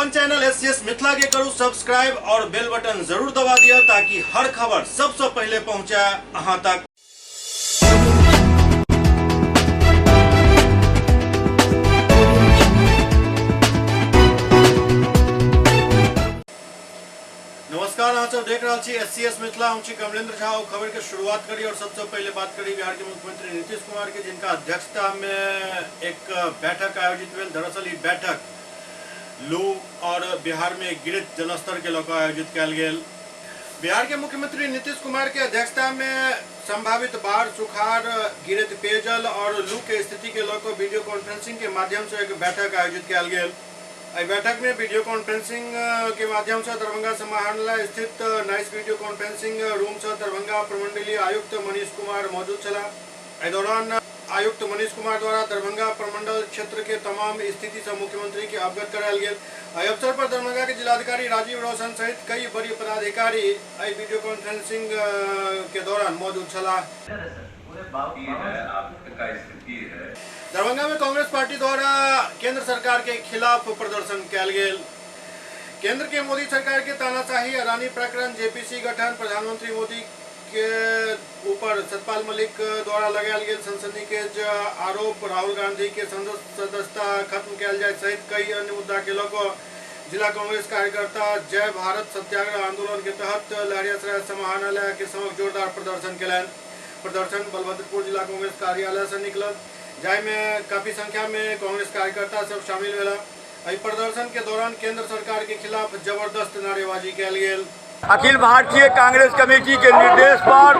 अपन channel SCS Mithila के करू subscribe और बेल बटन जरूर दबा दिया ताकि हर खबर सबसे पहले पहुंचे अहां तक। नमस्कार, आप सब देख रहे हैं एससीएस मिथिला। हम कमलेंद्र झा खबर की शुरुआत करी और सबसे पहले बात करी बिहार के मुख्यमंत्री नीतीश कुमार की, जिनका अध्यक्षता में एक बैठक आयोजित हुई। दरअसल ये बैठक लू और बिहार में गिरत जलस्तर के लेकर आयोजित किया गया। बिहार के मुख्यमंत्री नीतीश कुमार की अध्यक्षता में संभावित बाढ़, सुखाड़, गिरत पेयजल और लू के स्थिति के लेकर वीडियो कॉन्फ्रेंसिंग के माध्यम से एक बैठक आयोजित किया गया। बैठक में वीडियो कॉन्फ्रेंसिंग के माध्यम से दरभंगा समाहरणालय स्थित नाइस वीडियो कॉन्फ्रेंसिंग रूम से दरभंगा प्रमंडलीय आयुक्त मनीष कुमार मौजूद चला। इस दौरान आयुक्त मनीष कुमार द्वारा दरभंगा प्रमंडल क्षेत्र के तमाम स्थिति से मुख्यमंत्री के अवगत कराया गया। अवसर पर दरभंगा के जिलाधिकारी राजीव रोशन सहित कई वरीय पदाधिकारी वीडियो कॉन्फ्रेंसिंग के दौरान मौजूद चला। दरभंगा में कांग्रेस पार्टी द्वारा केंद्र सरकार के खिलाफ प्रदर्शन किया गया। केंद्र के मोदी सरकार के तानाशाही, अडानी प्रकरण, जेपीसी गठन, प्रधानमंत्री मोदी के ऊपर सतपाल मलिक द्वारा लगाया गया सनसनीखेज आरोप, राहुल गांधी के संसद सदस्यता खत्म किया जाए सहित कई अन्य मुद्दा के लेकर जिला कांग्रेस कार्यकर्ता जय भारत सत्याग्रह आंदोलन के तहत लहरियासराय समाहरणालय के समक्ष जोरदार प्रदर्शन किया। प्रदर्शन बलभद्रपुर जिला कांग्रेस कार्यालय से निकल जाय में काफी संख्या में कांग्रेस कार्यकर्ता सब शामिल हुआ। प्रदर्शन के दौरान केंद्र सरकार के खिलाफ जबरदस्त नारेबाजी किया गया। अखिल भारतीय कांग्रेस कमेटी के निर्देश पर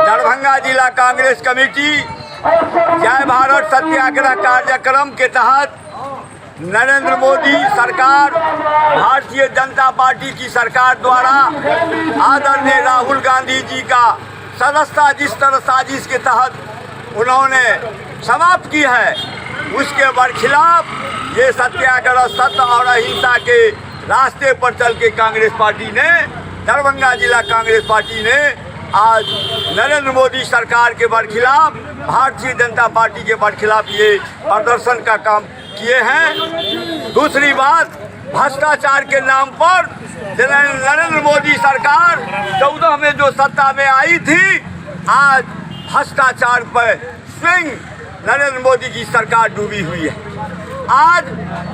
दरभंगा जिला कांग्रेस कमेटी जय भारत सत्याग्रह कार्यक्रम के तहत नरेंद्र मोदी सरकार, भारतीय जनता पार्टी की सरकार द्वारा आदरणीय राहुल गांधी जी का सदस्यता जिस तरह साजिश के तहत उन्होंने समाप्त की है, उसके बरखिलाफ ये सत्याग्रह सत्य और अहिंसा के रास्ते पर चल के कांग्रेस पार्टी ने, दरभंगा जिला कांग्रेस पार्टी ने आज नरेंद्र मोदी सरकार के बरखिलाफ, भारतीय जनता पार्टी के बरखिलाफ ये प्रदर्शन का काम किए हैं। दूसरी बात, भ्रष्टाचार के नाम पर नरेंद्र मोदी सरकार 14 में जो सत्ता में आई थी, आज भ्रष्टाचार पर स्विंग नरेंद्र मोदी की सरकार डूबी हुई है। आज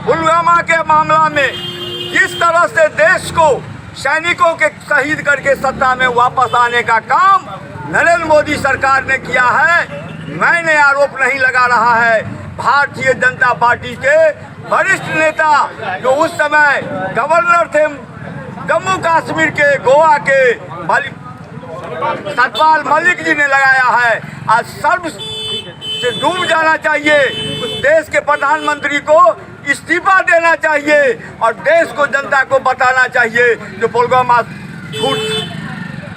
पुलवामा के मामला में जिस तरह से देश को सैनिकों के शहीद करके सत्ता में वापस आने का काम नरेंद्र मोदी सरकार ने किया है, मैंने आरोप नहीं लगा रहा है, भारतीय जनता पार्टी के वरिष्ठ नेता जो उस समय गवर्नर थे जम्मू कश्मीर के, गोवा के सतपाल मलिक जी ने लगाया है। आज सर्व से डूब जाना चाहिए, उस देश के प्रधानमंत्री को इस्तीफा देना चाहिए और देश को, जनता को बताना चाहिए जो पुलवामा झूठ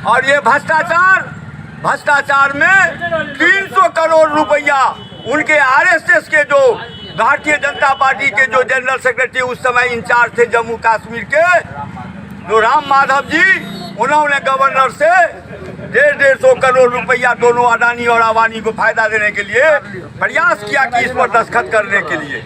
और ये भ्रष्टाचार में 300 करोड़ रुपया उनके आरएसएस के जो भारतीय जनता पार्टी के जो जनरल सेक्रेटरी उस समय इंचार्ज थे जम्मू कश्मीर के, जो राम माधव जी, उन्होंने गवर्नर से 150 करोड़ रुपया दोनों अडानी और अवानी को फायदा देने के लिए प्रयास किया कि इस पर दस्तखत करने के लिए।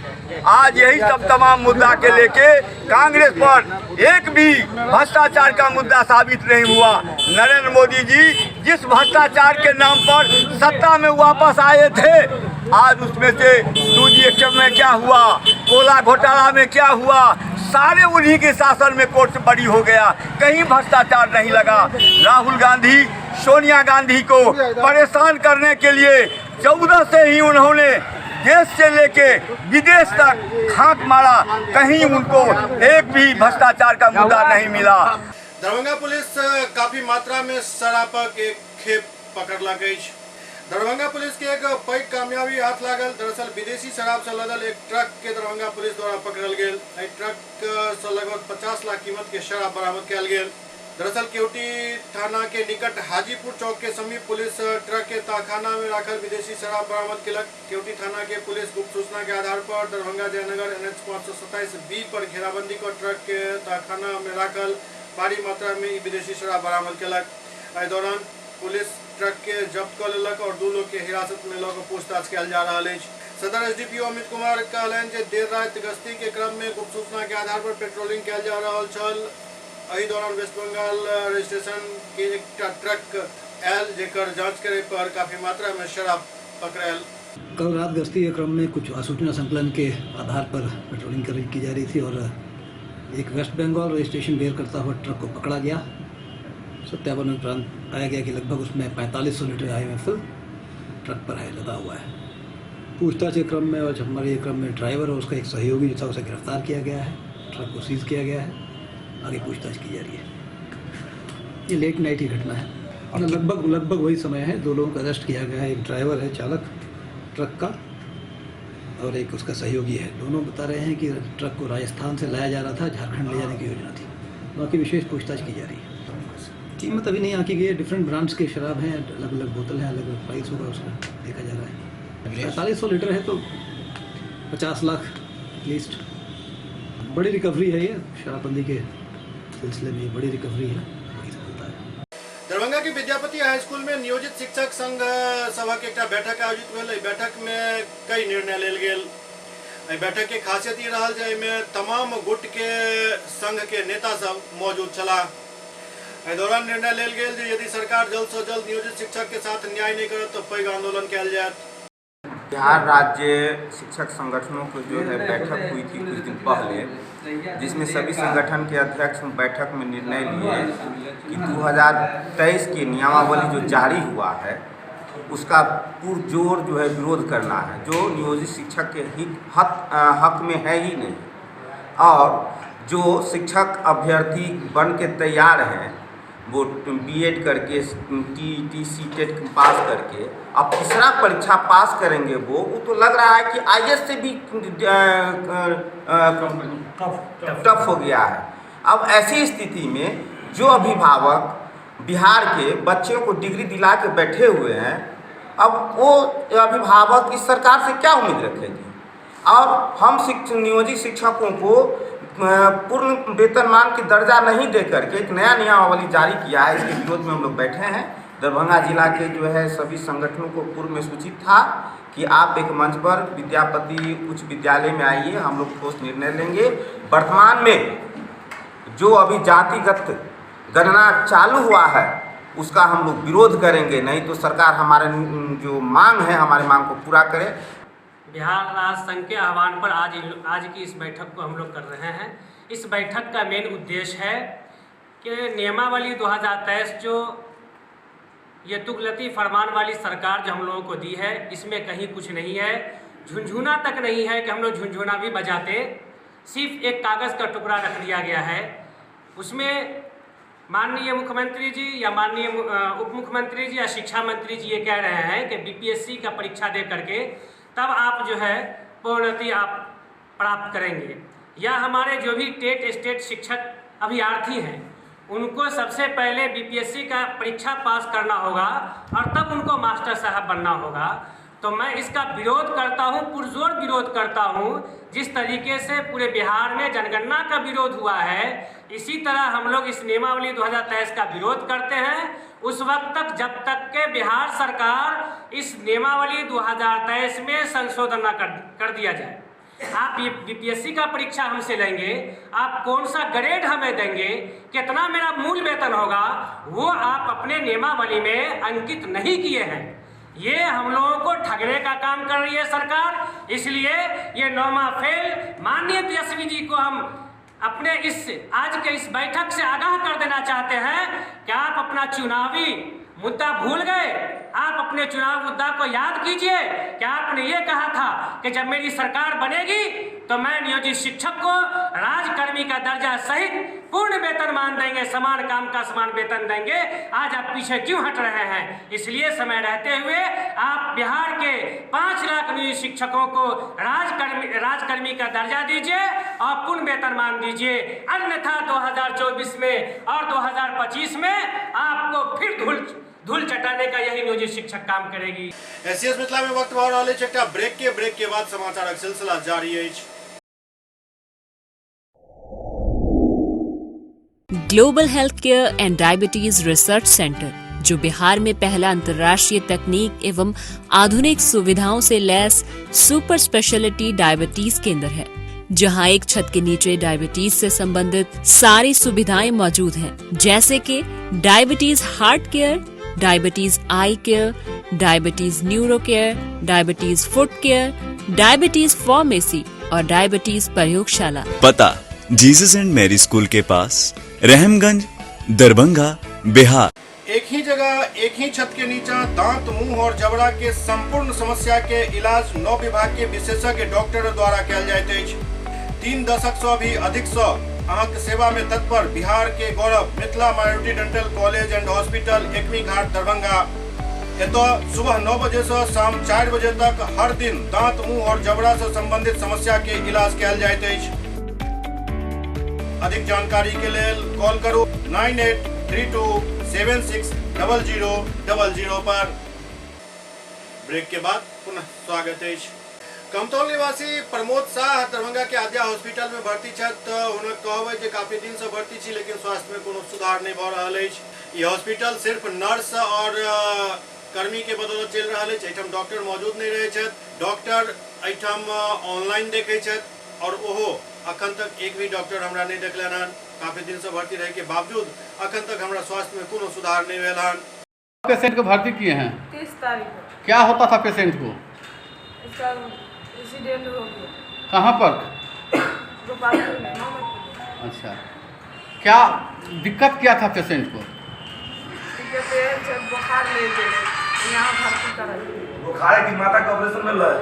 आज यही सब तमाम मुद्दा के लेके कांग्रेस पर एक भी भ्रष्टाचार का मुद्दा साबित नहीं हुआ। नरेंद्र मोदी जी जिस भ्रष्टाचार के नाम पर सत्ता में वापस आए थे, आज उसमें से 2G एक्शन में क्या हुआ, कोला घोटाला में क्या हुआ, सारे उन्हीं के शासन में कोर्ट बड़ी हो गया, कहीं भ्रष्टाचार नहीं लगा। राहुल गांधी सोनिया गांधी को परेशान करने के लिए 14 से ही उन्होंने देश से लेके विदेश तक हाथ मारा, कहीं उनको एक भी भ्रष्टाचार का मुद्दा नहीं मिला। दरभंगा पुलिस काफी मात्रा में शराब के खेप पकड़ ला गई। दरभंगा पुलिस के एक पैघ कामयाबी हाथ लागल। दरअसल विदेशी शराब से लदल एक ट्रक के दरभंगा पुलिस द्वारा पकड़ल गेल। ट्रक से लगभग 50 लाख कीमत के शराब बरामद किया गेल। दरअसल केवटी थाना के निकट हाजीपुर चौक के समीप पुलिस ट्रक के तहखाना में रखल विदेशी शराब बरामद किलक। केवटी थाना के पुलिस गुप्त सूचना के आधार पर दरभंगा जयनगर NH 527B पर घेराबंदी कर ट्रक के तहखाना में रखल भारी मात्रा में विदेशी शराब बरामद किलक। इस दौरान पुलिस ट्रक के जब्त कर लेलक और 2 लोग के हिरासत में लग पूछताछ किया जा रहा है। सदर एसडीपीओ अमित कुमार कहलन जे देर रात गश्ती के क्रम में गुप्त सूचना के आधार पर पेट्रोलिंग किया जा रहा छल। एहि दौरान वेस्ट बंगाल रजिस्ट्रेशन के एक ट्रक आयल जेकर जांच करे पर काफी मात्रा में शराब पकड़ायल। कल रात गश्ती के क्रम में कुछ सूचना संकलन के आधार पर पेट्रोलिंग की जा रही थी और एक वेस्ट बंगाल रजिस्ट्रेशन बेयर करता हुआ ट्रक को पकड़ा गया। सत्यापन उपरांत पाया गया कि लगभग उसमें 4500 लीटर IMFL ट्रक पर है लदा हुआ है। पूछताछ के क्रम में और हमारे क्रम में ड्राइवर और उसका एक सहयोगी जो था उसे गिरफ्तार किया गया है। ट्रक को सीज किया गया है, आगे पूछताछ की जा रही है। ये लेट नाइट की घटना है, लगभग वही समय है। 2 लोगों को अरेस्ट किया गया है। एक ड्राइवर है चालक ट्रक का और एक उसका सहयोगी है। दोनों बता रहे हैं कि ट्रक को राजस्थान से लाया जा रहा था, झारखंड ले जाने की योजना थी। बाकी विशेष पूछताछ की जा रही है। कीमत अभी नहीं आंकी गई है। डिफरेंट ब्रांड्स के शराब हैं, अलग अलग बोतल हैं, अलग अलग प्राइस होगा उसका देखा जा रहा है। 4500 लीटर है तो 50 लाख एटलीस्ट। बड़ी रिकवरी है ये, शराबबंदी के सिलसिले में बड़ी रिकवरी है, बड़ी सफलता है। दरभंगा के विद्यापति हाई स्कूल में नियोजित शिक्षक संघ सभक एक बैठक आयोजित भेल। बैठक में कई निर्णय लेल गेल। बैठक के खासियत ये रहा जे तमाम गुट के संघ के नेता सब मौजूद छला। दौरान निर्णय लेल गेल जे यदि सरकार जल्द से जल्द नियोजित शिक्षक के साथ न्याय नहीं करे तो पैघ आंदोलन किया जाए। बिहार राज्य शिक्षक संगठनों की जो है बैठक हुई थी कुछ दिन पहले, जिसमें सभी संगठन के अध्यक्ष बैठक में निर्णय लिए कि 2023 की नियमावली जो जारी हुआ है उसका पुरजोर जो है विरोध करना है, जो नियोजित शिक्षक के हक में है ही नहीं। और जो शिक्षक अभ्यर्थी बन के तैयार हैं वो BEd करके TET CTET पास करके अब तीसरा परीक्षा पास करेंगे, वो तो लग रहा है कि IAS से भी टफ हो गया है। अब ऐसी स्थिति में जो अभिभावक बिहार के बच्चों को डिग्री दिला के बैठे हुए हैं, अब वो अभिभावक इस सरकार से क्या उम्मीद रखेंगे। और हम नियोजित शिक्षकों को पूर्ण वेतनमान की दर्जा नहीं दे करके एक नया नियमावली जारी किया है, इसके विरोध में हम लोग बैठे हैं। दरभंगा जिला के जो है सभी संगठनों को पूर्व में सूचित था कि आप एक मंच पर विद्यापति उच्च विद्यालय में आइए, हम लोग ठोस निर्णय लेंगे। वर्तमान में जो अभी जातिगत गणना चालू हुआ है उसका हम लोग विरोध करेंगे, नहीं तो सरकार हमारे जो मांग है हमारी मांग को पूरा करे। बिहार राज्य संघ के आह्वान पर आज की इस बैठक को हम लोग कर रहे हैं। इस बैठक का मेन उद्देश्य है कि नियमावली 2023 जो ये तुगलती फरमान वाली सरकार जो हम लोगों को दी है, इसमें कहीं कुछ नहीं है, झुनझुना तक नहीं है कि हम लोग झुनझुना भी बजाते। सिर्फ एक कागज़ का टुकड़ा रख दिया गया है। उसमें माननीय मुख्यमंत्री जी या माननीय उप मुख्यमंत्री जी या शिक्षा मंत्री जी ये कह रहे हैं कि BPSC का परीक्षा दे करके तब आप जो है प्रोन्नति आप प्राप्त करेंगे, या हमारे जो भी टेट स्टेट शिक्षक अभ्यर्थी हैं उनको सबसे पहले BPSC का परीक्षा पास करना होगा और तब उनको मास्टर साहब बनना होगा। तो मैं इसका विरोध करता हूँ, पुरजोर विरोध करता हूँ। जिस तरीके से पूरे बिहार में जनगणना का विरोध हुआ है, इसी तरह हम लोग इस नियमावली 2023 का विरोध करते हैं उस वक्त तक जब तक के बिहार सरकार इस नियमावली 2023 में संशोधन न कर दिया जाए। आप ये BPSC का परीक्षा हमसे लेंगे, आप कौन सा ग्रेड हमें देंगे, कितना मेरा मूल वेतन होगा, वो आप अपने नियमावली में अंकित नहीं किए हैं। ये हम लोगों को ठगने का काम कर रही है सरकार। इसलिए ये 9वां फेल माननीय तेजस्वी जी को हम अपने आज के इस बैठक से आगाह कर देना चाहते हैं कि आप अपना चुनावी मुद्दा भूल गए। आप अपने चुनाव मुद्दा को याद कीजिए कि आपने ये कहा था कि जब मेरी सरकार बनेगी तो मैं नियोजित शिक्षक को राजकर्मी का दर्जा सहित पूर्ण वेतनमान देंगे, समान काम का समान वेतन देंगे। आज आप पीछे क्यों हट रहे हैं? इसलिए समय रहते हुए आप बिहार के 5 लाख नियोजित शिक्षकों को राजकर्मी का दर्जा दीजिए और पूर्ण वेतनमान दीजिए, अन्यथा 2024 में और 2025 में आपको फिर धूल चटाने का यही नियोजित शिक्षक काम करेगी। SCS मिथिला में वक्त भऽ रहल अछि एकटा ब्रेक के बाद समाचारक सिलसिला जारी अछि। Global Healthcare and Diabetes Research Center, जो बिहार में पहला अंतर्राष्ट्रीय तकनीक एवं आधुनिक सुविधाओं से लैस सुपर स्पेशलिटी डायबिटीज केंद्र है, जहां एक छत के नीचे डायबिटीज से संबंधित सारी सुविधाएं मौजूद हैं, जैसे कि diabetes heart care, diabetes eye care, diabetes neuro care, diabetes foot care, diabetes pharmacy और डायबिटीज प्रयोगशाला। पता जीसस एंड मैरी स्कूल के पास, रहमगंज, दरभंगा, बिहार। एक ही जगह एक ही छत के नीचे दांत, मुंह और जबड़ा के संपूर्ण समस्या के इलाज 9 विभाग के विशेषज्ञ डॉक्टर द्वारा कयल जाइत अछि। 3 दशक से भी अधिक से अहाँक सेवा में तत्पर बिहार के गौरव Mithila minority dental college and hospital, Ekmi Ghat, Darbhanga. एतो सुबह 9 बजे से शाम 4 बजे तक हर दिन दांत, मुंह और जबड़ा से संबंधित समस्या के इलाज कयल जाइत अछि। अधिक जानकारी के लिए कॉल करू 9832760000 पर। ब्रेक के बाद पुनः स्वागत है। कमतौल निवासी प्रमोद शाह दरभंगा के आद्या हॉस्पिटल में भर्ती छथि। उन्होंने कहबै जे काफी दिन से भर्ती छी, लेकिन स्वास्थ्य में कोनो सुधार नहीं भ रहल अछि। ये हॉस्पिटल सिर्फ नर्स और कर्मी के बदौलत चल रहा है। एहिठाम डॉक्टर मौजूद नहीं रहे छथि। डॉक्टर एहिठाम ऑनलाइन देखे छथि और ओहो अखन तक एक भी डॉक्टर हमरा नहीं देखलन हन। काफी दिन से भर्ती रहे के बावजूद अखन तक हमरा स्वास्थ्य में कोनो सुधार नहीं भेल हन। पेशेंट को भर्ती किए हैं 30 तारीख को। क्या होता था पेशेंट को? इसका एक्सीडेंट हो गया। कहाँ पर? गोपालपुर में, मोहम्मदपुर में। अच्छा, क्या दिक्कत क्या था पेशेंट को? दिक्कत ये है जब बुखार ले गए यहाँ भर्ती करा। बुखार की माता का ऑपरेशन मिल रहा है,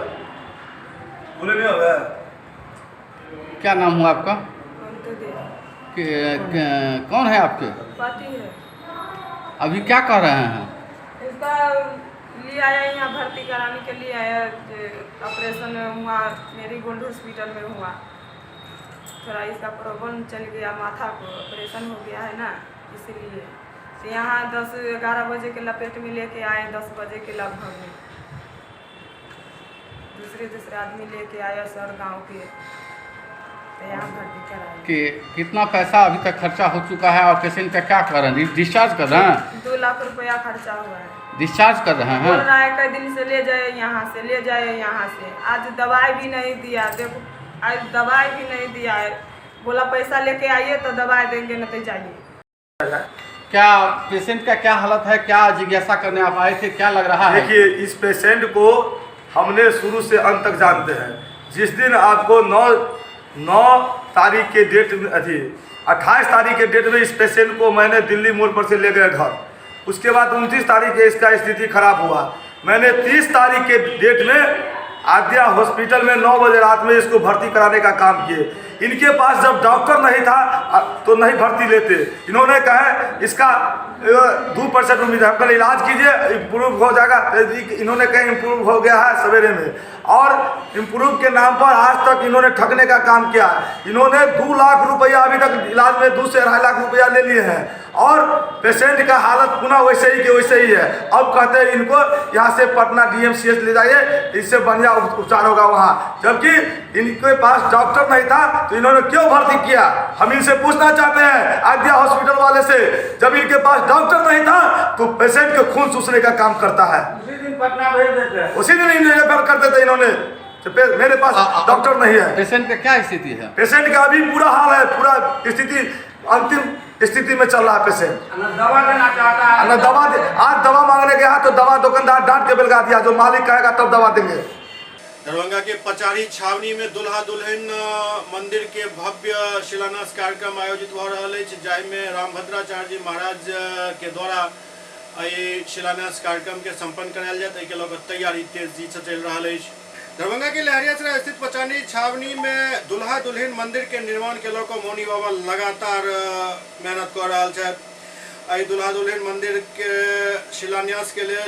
पूरे नहीं हो गया। क्या नाम हुआ आपका? तो कौन है आपके? पति है। अभी क्या कर रहे हैं? इसका लिए आया, यहाँ भर्ती कराने के लिए आया। ऑपरेशन हुआ मेरी गोल्ड हॉस्पिटल में हुआ। थोड़ा इसका प्रॉब्लम चल गया, माथा को ऑपरेशन हो गया है ना, इसलिए तो यहाँ 10-11 बजे के लपेट में लेके आए। 10 बजे के लगभग में दूसरे आदमी लेके आया सर गांव के, तो यहाँ भर्ती कराया। कि कितना पैसा अभी तक खर्चा हो चुका है और पेशेंट का क्या कर रहे हैं? डिस्चार्ज कर रहे हैं? 2 लाख रुपया खर्चा हुआ है। डिस्चार्ज कर रहे हैं? बोल रहा है कई दिन से ले जाए यहाँ से, ले जाए यहाँ से। आज दवाई भी नहीं दिया, देखो आज दवाई भी नहीं दिया है। बोला पैसा लेके आइए तो दवाई देंगे, न तो जाइए। क्या पेशेंट का क्या हालत है? क्या जिज्ञासा करने आप आए थे? क्या लग रहा है? देखिए, इस पेशेंट को हमने शुरू से अंत तक जानते हैं। जिस दिन आपको 9 तारीख के डेट में 28 तारीख के डेट में इस पेशेंट को मैंने दिल्ली मोड़ पर से ले गया घर। उसके बाद 29 तारीख के इसका स्थिति खराब हुआ। मैंने 30 तारीख के डेट में आद्या हॉस्पिटल में 9 बजे रात में इसको भर्ती कराने का काम किए। इनके पास जब डॉक्टर नहीं था तो नहीं भर्ती लेते। इन्होंने कहा इसका 2% उम्मीद है, कल इलाज कीजिए इम्प्रूव हो जाएगा। इन्होंने कहा इम्प्रूव हो गया है सवेरे में, और इम्प्रूव के नाम पर आज तक इन्होंने ठगने का काम किया। इन्होंने 2 लाख रुपया अभी तक इलाज में 2 से 2.5 लाख रुपया ले लिए हैं, और पेशेंट का हालत पुनः वैसे ही के वैसे ही है। अब कहते हैं इनको यहाँ से पटना DMCH ले जाइए, इससे बढ़िया उपचार होगा वहाँ, जबकि इनके पास डॉक्टर नहीं था। तो इन्होंने क्यों भर्ती किया? हम इनसे पूछना चाहते हैं आद्या हॉस्पिटल वाले से। जब इनके पास डॉक्टर नहीं था तो पेशेंट के खून चूसने का काम करता है। उसी दिन पटना भेज देते हैं, उसी दिन रेफर कर देते इन्होंने। मेरे पास डॉक्टर नहीं है। पेशेंट का क्या स्थिति है? पेशेंट का अभी बुरा हाल है, पूरा स्थिति अंतिम स्थिति में चल रहा है पेशेंट। दवा देना चाहता है। आज दवा मांगने गया तो दवा दुकानदार डांट के बेलगा दिया, जो मालिक कहेगा तब दवा देंगे। दरभंगा के पचारी छावनी में दुल्हा दुल्हन मंदिर के भव्य शिलान्यास कार्यक्रम आयोजित हो रहा है, जाहिमे रामभद्राचार्य जी महाराज के द्वारा ये शिलान्यास कार्यक्रम के संपन्न करायल जाए। के लोग तैयारी तेजी से चल रहा है। दरभंगा के लहरियासराय स्थित पचानी छावनी में दुल्हा दुल्हन मंदिर के निर्माण के लोग मौनी बाबा लगातार मेहनत कर रहा है। दुल्हा दुल्हन मंदिर के शिलान्यास के लिए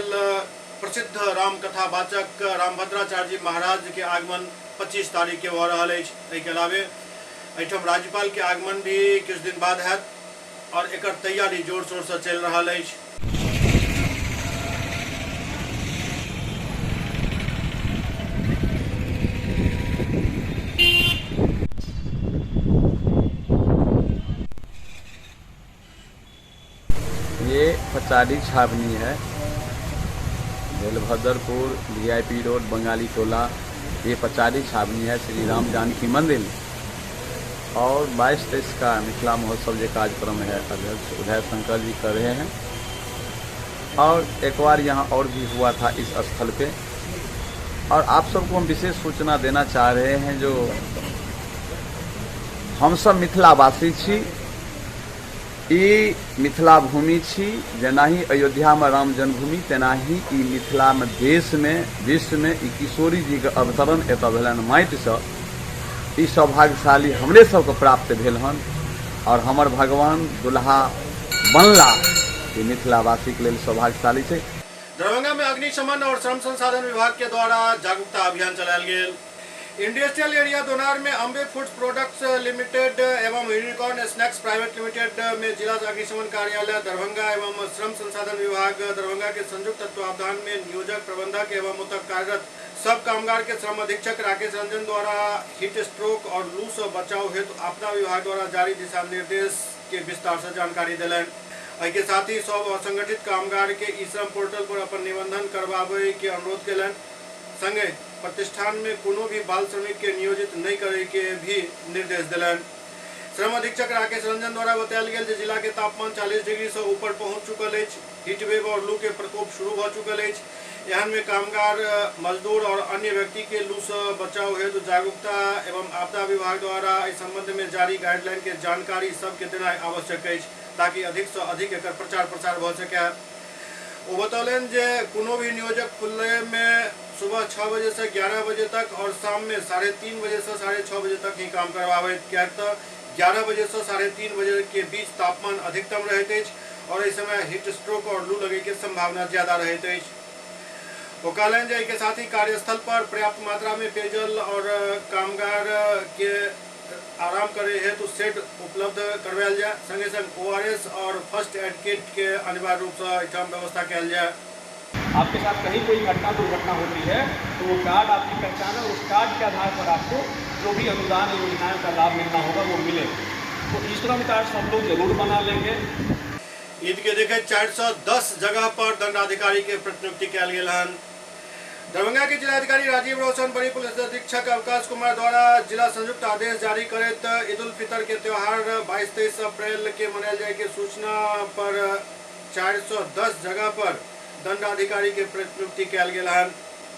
प्रसिद्ध राम कथा वाचक रामभद्राचार्य जी महाराज के आगमन 25 तारीख के हो रहा है। के अलावे एहिठाम राज्यपाल के आगमन भी कुछ दिन बाद है, और एक तैयारी जोर शोर से चल रहा है। ये पचाड़ी छावनी है, बेलभद्रपुर, VIP रोड, बंगाली टोला, ये पचाड़ी छावनी है श्री राम जानकी मंदिर। और 22-23 का मिथिला महोत्सव जो कार्यक्रम है अध्यक्ष उदय शंकर जी कर रहे हैं। और एक बार यहाँ और भी हुआ था इस स्थल पे। और आप सबको हम विशेष सूचना देना चाह रहे हैं, जो हम सब मिथिलावासी छी, ई मिथिला भूमि छी, जेना ही अयोध्या में राम जन्मभूमि तेना ही ई मिथिला में देश में विश्व में ई किशोरी जी के अवतरण एतऽ भेलनि माटि से। ई सौभाग्यशाली हमरे सबके प्राप्त भेल हन और हमर भगवान दुल्हा बनला ई मिथिलावासी के लिए सौभाग्यशाली है। दरभंगा में अग्निशमन और श्रम संसाधन विभाग के द्वारा जागरूकता अभियान चलायल गेल। इंडस्ट्रियल एरिया दोनार में अम्बे फूड्स प्रोडक्ट्स लिमिटेड एवं यूनिकॉर्न स्नैक्स प्राइवेट लिमिटेड में जिला अग्निशमन कार्यालय दरभंगा एवं श्रम संसाधन विभाग दरभंगा के संयुक्त तत्वावधान में नियोजक प्रबंधक एवं उतक कार्यरत सब कामगार के श्रम अधीक्षक राकेश रंजन द्वारा हीट स्ट्रोक और लू से बचाव हेतु आपदा विभाग द्वारा जारी दिशा निर्देश के विस्तार से जानकारी दिलन। के साथ ही सब असंगठित कामगार के ई श्रम पोर्टल पर अपन निबंधन करवावे के अनुरोध केलन। संगे प्रतिष्ठान में कोनो भी बाल श्रमिक के नियोजित नहीं करे के भी निर्देश दिलन। श्रम अधीक्षक राकेश रंजन द्वारा बतायल गेल जे जिला के तापमान 40 डिग्री से ऊपर पहुंच चुकल है। हीट वेव और लू के प्रकोप शुरू हो चुकल है। एहन में कामगार, मजदूर और अन्य व्यक्ति के लू से बचाव हेतु जागरूकता एवं आपदा विभाग द्वारा इस संबंध में जारी गाइडलाइन के जानकारी सबके देना आवश्यक है, ताकि अधिक से अधिक एकर प्रचार प्रसार हो सके। वो बतौलन जे कोनो भी नियोजक खुले में सुबह 6 बजे से 11 बजे तक और शाम में 3:30 बजे से 6:30 बजे तक ही काम करवावे। क्या 11 बजे से 3:30 बजे के बीच तापमान अधिकतम रहते और इस समय हीट स्ट्रोक और लू लगे की संभावना ज्यादा रहते। वो कहलन जे के साथ ही कार्यस्थल पर पर्याप्त मात्रा में पेयजल और कामगार के आराम करे हेतु सेट उपलब्ध करवायल जाए। संगे संग ORS और फर्स्ट एड किट के अनिवार्य रूप से एठाम व्यवस्था कल जाए। आपके साथ कहीं कोई घटना दुर्घटना होती है तो वो कार्ड आपकी पहचान है, उस कार्ड के आधार पर आपको जो भी अनुदान योजनाओं का लाभ मिलना होगा वो मिले। तो ई श्रम कार्ड सब लोग जरूर बना लेंगे। ईद के देखे 410 जगह पर दंडाधिकारी के प्रतिनियुक्ति कल गेल हन। दरभंगा के जिलाधिकारी राजीव रोशन, बड़ी पुलिस अधीक्षक अवकाश कुमार द्वारा जिला संयुक्त आदेश जारी करत ईद उल फितर के त्यौहार 22-23 अप्रैल के मनायल जाए के सूचना पर 410 जगह पर दंडाधिकारी के प्रतिनियुक्ति कल गेल हन।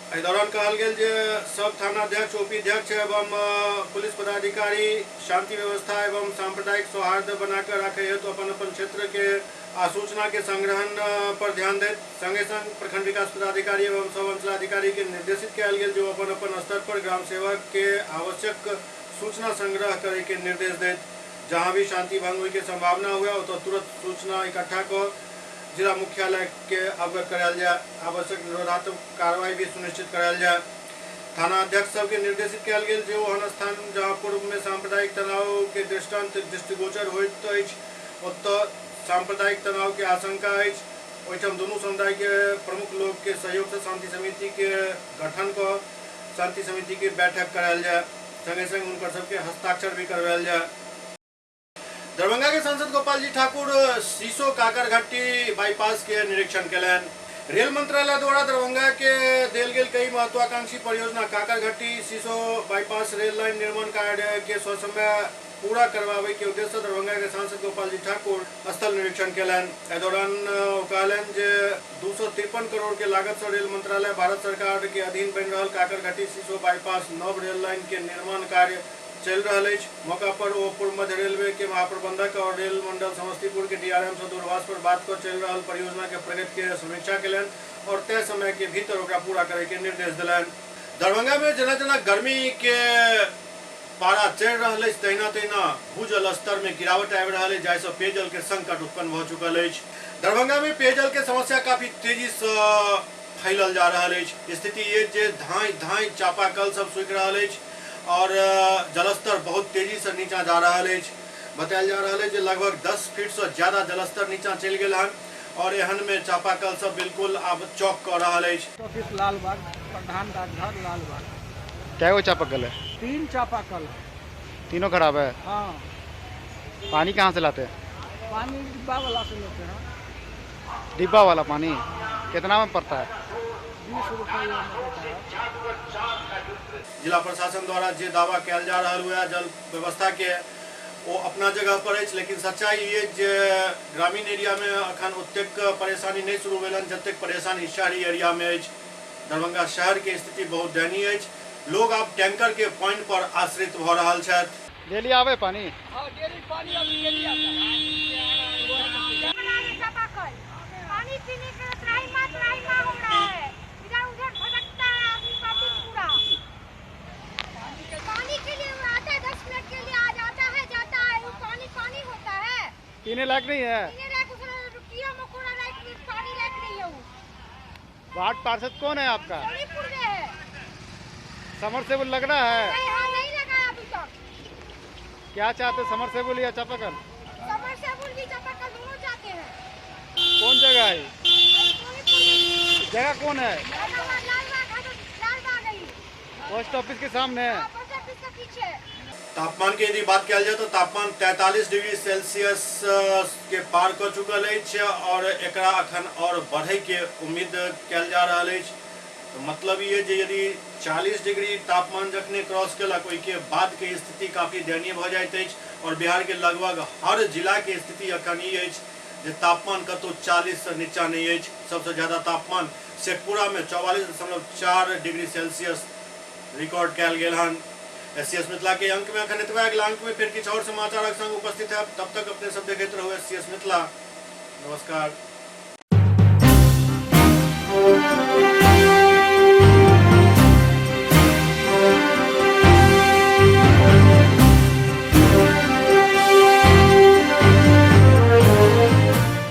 एहि दौरान कहल गेल जे सब थानाध्यक्ष, OP अध्यक्ष एवं पुलिस पदाधिकारी शांति व्यवस्था एवं सांप्रदायिक सौहार्द बनाकर रखे हेतु अपन अपन क्षेत्र के आसूचना के संग्रहण पर ध्यान देत। संगे संग प्रखंड विकास पदाधिकारी एवं सब अंचलाधिकारी के निर्देशित कल गेल जो अपन अपन स्तर पर ग्राम सेवक के आवश्यक सूचना संग्रह करे के निर्देश देत। जहाँ भी शांति भंग होने की संभावना हुआ तो तुरंत सूचना इकट्ठा कर जिला मुख्यालय के अवगत करायल जाए। आवश्यक निरोधात्मक कार्रवाई भी सुनिश्चित करायल जाए। थाना अध्यक्ष सब के निर्देशित कल गेल जो ओहन स्थान जहाँ पूर्व में सांप्रदायिक तनाव के दृष्टांत दृष्टिगोचर होइत अछि ओतऽ सांप्रदायिक तनाव के आशंका अछि। ओहिठाम दुनू समुदाय के प्रमुख लोग के सहयोग से शांति समिति के गठन कर शांति समिति की बैठक करायल जाए। संगे संग उनकर सबके हस्ताक्षर भी करवायल जाए। दरभंगा के सांसद गोपाल जी ठाकुर सीसो काकरघट्टी बाईपास के निरीक्षण कलन। रेल मंत्रालय द्वारा दरभंगा के देल गेल कई महत्वाकांक्षी परियोजना काकरघट्टी सीसो बाईपास रेल लाइन निर्माण कार्य के ससमय पूरा करवावे के उद्देश्य से दरभंगा के सांसद गोपाल जी ठाकुर स्थल निरीक्षण कलन। एहि दौरान कहलन जे 253 करोड़ के लागत से रेल मंत्रालय भारत सरकार के अधीन बन रहल काकरघट्टी सीसो बाईपास नव रेल लाइन के निर्माण कार्य चल रहा है। मौका पर वो पूर्व मध्य रेलवे के महाप्रबंधक और रेल मंडल समस्तीपुर के DRM से दूरभाष पर बात कर चल रहा परियोजना के प्रगति के समीक्षा कलन और तय समय के भीतर ओकरा पूरा करे के निर्देश दिलन। दरभंगा में जना जना गर्मी के पारा चढ़ रहा है तहिना तहिना भूजल स्तर में गिरावट आबि रहा है, जाहिसँ पेयजल के संकट उत्पन्न भ चुकल है। दरभंगा में पेयजल के समस्या काफी तेजी से फैलल जा रहा है। स्थिति ये जे धाई धाई चापाकल सब सूखि रहा है और जलस्तर बहुत तेजी से नीचा जा रहा है। बताया जा रहा है कि लगभग 10 फीट से ज्यादा जलस्तर नीचा चल गया है और एहन में चापाकल सब बिल्कुल अब चौक कर रहा है। ऑफिस लालबाग, प्रधान डाकघर लालबाग। क्या वो चापाकल है? 3 चापाकल है। तीनों खराब है? हाँ। पानी कहाँ से लाते हैं? पानी डिब्बा वाला से लेते हैं। डिब्बा वाला पानी कितना में पड़ता है? जिला प्रशासन द्वारा जे दावा कयल जा रहल हुए जल व्यवस्था के वो अपना जगह पर अछि, लेकिन सच्चाई ये जे ग्रामीण एरिया में अखन ओतेक परेशानी नहीं शुरू भेलन जतेक परेशानी शहरी एरिया में अछि। दरभंगा शहर के स्थिति बहुत दयनीय अछि। लोग अब टैंकर के पॉइंट पर आश्रित भ रहल छथि। डेली आवे पानी? पानी पीने का त्राहिमाम हो रहा है, इधर उधर भटकता है आदमी पब्लिक पूरा। पानी के लिए आता है, 10 मिनट के लिए आ जाता है जाता है, वो पानी होता है। पीने लायक नहीं है? पीने लायक कीड़ा मकोड़ा लायक पानी लायक नहीं है वो। वार्ड पार्षद कौन है आपका? सोनीपुर में है। समरसेबुल लग रहा है? नहीं लगा अभी तक। क्या चाहते, समरसेबुल या चापाकल? समरसेबुल भी चापाकल दोनों चाहते हैं। कौन जगह है? जगह कौन है? पोस्ट ऑफिस के सामने है। तापमान के यदि बात कयल जाए तो तापमान 43 डिग्री सेल्सियस के पार कर चुकल अछि और एकरा अखन और बढ़े के उम्मीद कयल जा रहल अछि। तो मतलब ये जे यदि 40 डिग्री तापमान जखने क्रॉस केलक ओहि के बाद के स्थिति काफी दयनीय भ जाइत अछि और बिहार के लगभग हर जिला के स्थिति अखन ई अछि जे तापमान कतौ 40 से नीचा नहीं अछि। सबसे ज्यादा तापमान शेखपुरा में 44.4 डिग्री सेल्सियस रिकॉर्ड कयल गेल हन। SCS मिथिला के अंक में अखन एतबा अगिला अंक में फिर किछु और समाचारक संग उपस्थित है। तब तक अपने सब देखैत रहू SCS मिथिला। नमस्कार।